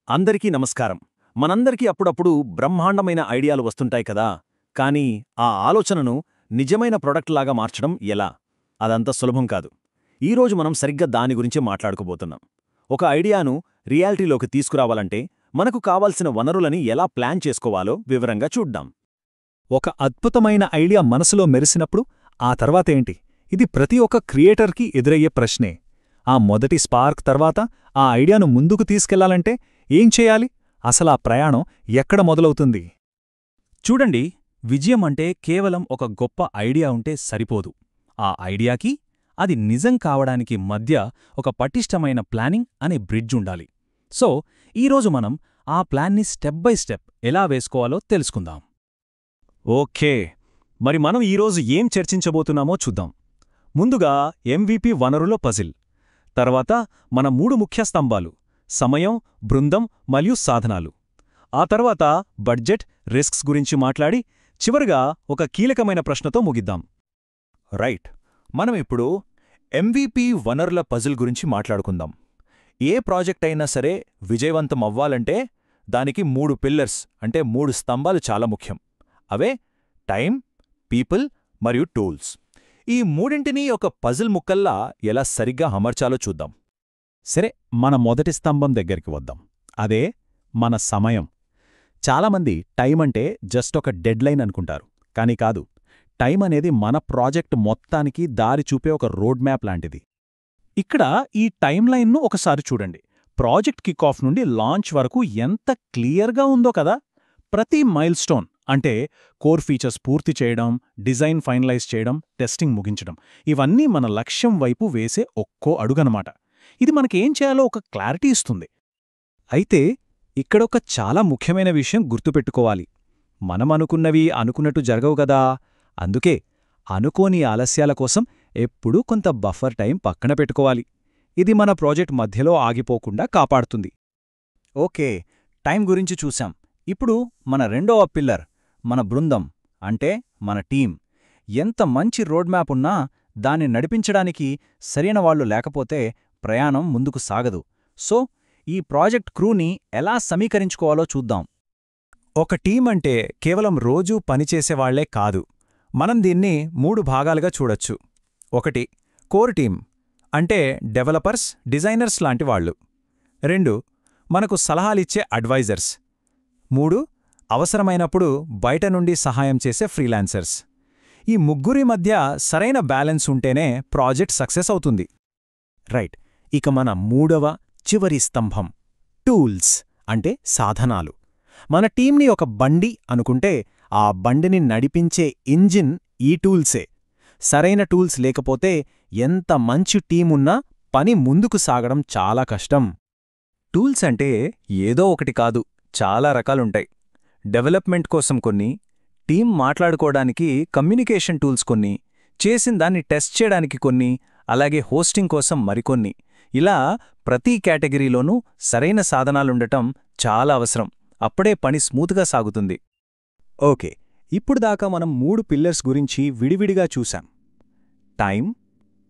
అందరికీ నమస్కారం. మనందరికీ అప్పుడప్పుడు బ్రహ్మాండమైన ఐడియాలు వస్తుంటాయి కదా, కానీ ఆ ఆలోచనను నిజమైన ప్రొడక్ట్ లాగా మార్చడం ఎలా? అదంత సులభం కాదు. ఈరోజు మనం సరిగ్గా దాని గురించే మాట్లాడుకోబోతున్నాం. ఒక ఐడియాను రియాలిటీలోకి తీసుకురావాలంటే మనకు కావాల్సిన వనరులని ఎలా ప్లాన్ చేసుకోవాలో వివరంగా చూద్దాం. ఒక అద్భుతమైన ఐడియా మనసులో మెరిసినప్పుడు ఆ తర్వాతేంటి? ఇది ప్రతి ఒక్క క్రియేటర్కి ఎదురయ్యే ప్రశ్నే. ఆ మొదటి స్పార్క్ తర్వాత ఆ ఐడియాను ముందుకు తీసుకెళ్లాలంటే ఏం చేయాలి? అసలా ప్రయాణం ఎక్కడ మొదలవుతుంది? చూడండి, విజయం అంటే కేవలం ఒక గొప్ప ఐడియా ఉంటే సరిపోదు. ఆ ఐడియాకి అది నిజం కావడానికి మధ్య ఒక పటిష్టమైన ప్లానింగ్ అనే బ్రిడ్జ్ ఉండాలి. సో ఈరోజు మనం ఆ ప్లాన్ని స్టెప్ బై స్టెప్ ఎలా వేసుకోవాలో తెలుసుకుందాం. ఓకే, మరి మనం ఈరోజు ఏం చర్చించబోతున్నామో చూద్దాం. ముందుగా MVP వనరుల పజిల్, తర్వాత మన 3 ముఖ్య స్తంభాలు: సమయం, బృందం మరియు సాధనాలు. ఆ తర్వాత బడ్జెట్, రిస్క్స్ గురించి మాట్లాడి చివరగా ఒక కీలకమైన ప్రశ్నతో ముగిద్దాం. రైట్, మనం ఇప్పుడు MVP వనరుల పజిల్ గురించి మాట్లాడుకుందాం. ఏ ప్రాజెక్ట్ అయినా సరే విజయవంతం అవ్వాలంటే దానికి 3 పిల్లర్స్ అంటే 3 స్తంభాలు చాలా ముఖ్యం. అవే టైం, పీపుల్ మరియు టూల్స్. ఈ మూడింటినీ ఒక పజిల్ ముక్కల్లా ఎలా సరిగ్గా అమర్చాలో చూద్దాం. సరే, మన మొదటి స్తంభం దగ్గరికి వద్దాం. అదే మన సమయం. చాలామంది టైం అంటే జస్ట్ ఒక డెడ్లైన్ అనుకుంటారు, కానీ కాదు. టైం అనేది మన ప్రాజెక్ట్ మొత్తానికి దారి చూపే ఒక రోడ్ మ్యాప్ లాంటిది. ఇక్కడ ఈ టైం లైన్ను ఒకసారి చూడండి. ప్రాజెక్ట్ కిక్ ఆఫ్ నుండి లాంచ్ వరకు ఎంత క్లియర్గా ఉందో కదా. ప్రతి మైల్ స్టోన్ అంటే కోర్ ఫీచర్స్ పూర్తి చేయడం, డిజైన్ ఫైనలైజ్ చేయడం, టెస్టింగ్ ముగించడం, ఇవన్నీ మన లక్ష్యం వైపు వేసే ఒక్కో అడుగనమాట. ఇది మనకేం చేయాలో ఒక క్లారిటీ ఇస్తుంది. అయితే ఇక్కడొక చాలా ముఖ్యమైన విషయం గుర్తుపెట్టుకోవాలి. మనమనుకున్నవి అనుకున్నట్టు జరగవు గదా. అందుకే అనుకోని ఆలస్యాల కోసం ఎప్పుడూ కొంత బఫర్ టైం పక్కన పెట్టుకోవాలి. ఇది మన ప్రాజెక్ట్ మధ్యలో ఆగిపోకుండా కాపాడుతుంది. ఓకే, టైం గురించి చూశాం. ఇప్పుడు మన రెండవ పిల్లర్, మన బృందం అంటే మన టీం. ఎంత మంచి రోడ్ మ్యాప్ ఉన్నా దాన్ని నడిపించడానికి సరైన వాళ్ళు లేకపోతే ప్రయాణం ముందుకు సాగదు. సో ఈ ప్రాజెక్ట్ క్రూని ఎలా సమీకరించుకోవాలో చూద్దాం. ఒక టీం అంటే కేవలం రోజూ పనిచేసేవాళ్లే కాదు. మనం దీన్ని 3 భాగాలుగా చూడొచ్చు. 1 కోర్ టీం అంటే డెవలపర్స్, డిజైనర్స్ లాంటి వాళ్ళు. 2 మనకు సలహాలిచ్చే అడ్వైజర్స్. 3 అవసరమైనప్పుడు బయట నుండి సహాయం చేసే ఫ్రీలాన్సర్స్. ఈ ముగ్గురి మధ్య సరైన బ్యాలెన్స్ ఉంటేనే ప్రాజెక్ట్ సక్సెస్ అవుతుంది. రైట్, ఇక మన 3వ చివరి స్తంభం టూల్స్ అంటే సాధనాలు. మన టీంని ఒక బండి అనుకుంటే ఆ బండిని నడిపించే ఇంజిన్ ఈ టూల్సే. సరైన టూల్స్ లేకపోతే ఎంత మంచి టీమున్నా పని ముందుకు సాగడం చాలా కష్టం. టూల్స్ అంటే ఏదో ఒకటి కాదు, చాలా రకాలుంటాయి. డెవలప్మెంట్ కోసం కొన్ని, టీం మాట్లాడుకోవడానికి కమ్యూనికేషన్ టూల్స్ కొన్ని, చేసిందాన్ని టెస్ట్ చేయడానికి కొన్ని, అలాగే హోస్టింగ్ కోసం మరికొన్ని. ఇలా ప్రతి కేటగిరీలోనూ సరైన సాధనాలుండటం చాలా అవసరం. అప్పుడే పని స్మూత్గా సాగుతుంది. ఓకే, ఇప్పుడు దాకా మనం 3 పిల్లర్స్ గురించి విడివిడిగా చూశాం: టైం,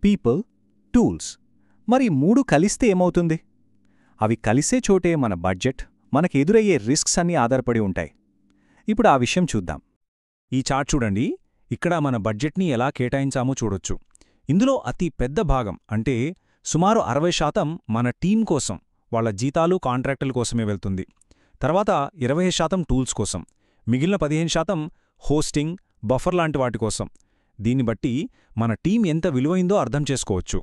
పీపుల్, టూల్స్. మరి 3 కలిస్తే ఏమవుతుంది? అవి కలిసే చోటే మన బడ్జెట్, మనకెదురయ్యే రిస్క్స్ అన్నీ ఆధారపడి ఉంటాయి. ఇప్పుడు ఆ విషయం చూద్దాం. ఈ చార్ట్ చూడండి. ఇక్కడ మన బడ్జెట్ని ఎలా కేటాయించామో చూడొచ్చు. ఇందులో అతి పెద్ద భాగం అంటే సుమారు 60% మన టీం కోసం, వాళ్ల జీతాలు, కాంట్రాక్టుల కోసమే వెళ్తుంది. తర్వాత 20% టూల్స్ కోసం, మిగిలిన 15% హోస్టింగ్, బఫర్ లాంటి వాటి కోసం. దీన్ని బట్టి మన టీం ఎంత విలువైందో అర్థం చేసుకోవచ్చు.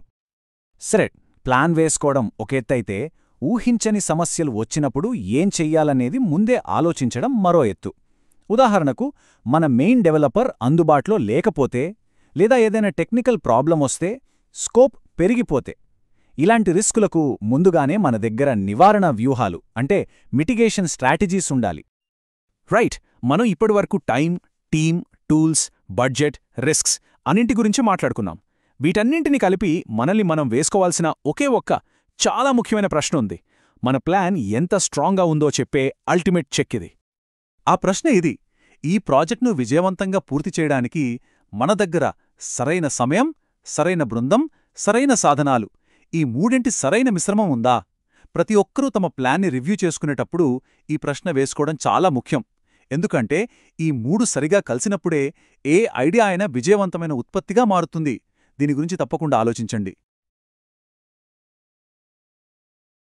సరే, ప్లాన్ వేసుకోవడం ఒక ఎత్తైతే ఊహించని సమస్యలు వచ్చినప్పుడు ఏం చెయ్యాలనేది ముందే ఆలోచించడం మరో ఎత్తు. ఉదాహరణకు, మన మెయిన్ డెవలపర్ అందుబాటులో లేకపోతే, లేదా ఏదైనా టెక్నికల్ ప్రాబ్లం వస్తే, స్కోప్ పెరిగిపోతే, ఇలాంటి రిస్కులకు ముందుగానే మన దగ్గర నివారణ వ్యూహాలు అంటే మిటిగేషన్ స్ట్రాటజీస్ ఉండాలి. రైట్, మనం ఇప్పటివరకు time, team, tools, budget, risks అన్నింటి గురించి మాట్లాడుకున్నాం. వీటన్నింటినీ కలిపి మనల్ని మనం వేసుకోవాల్సిన ఒకే ఒక్క చాలా ముఖ్యమైన ప్రశ్న ఉంది. మన ప్లాన్ ఎంత స్ట్రాంగ్గా ఉందో చెప్పే అల్టిమేట్ చెక్ ఇది. ఆ ప్రశ్న ఇది: ఈ ప్రాజెక్ట్ను విజయవంతంగా పూర్తి చేయడానికి మన దగ్గర సరైన సమయం, సరైన బృందం, సరైన సాధనాలు, ఈ మూడింటి సరైన మిశ్రమం ఉందా? ప్రతి ఒక్కరూ తమ ప్లాన్ని రివ్యూ చేసుకునేటప్పుడు ఈ ప్రశ్న వేసుకోవడం చాలా ముఖ్యం. ఎందుకంటే ఈ మూడు సరిగా కలిసినప్పుడే ఏ ఐడియా అయినా విజయవంతమైన ఉత్పత్తిగా మారుతుంది. దీని గురించి తప్పకుండా ఆలోచించండి.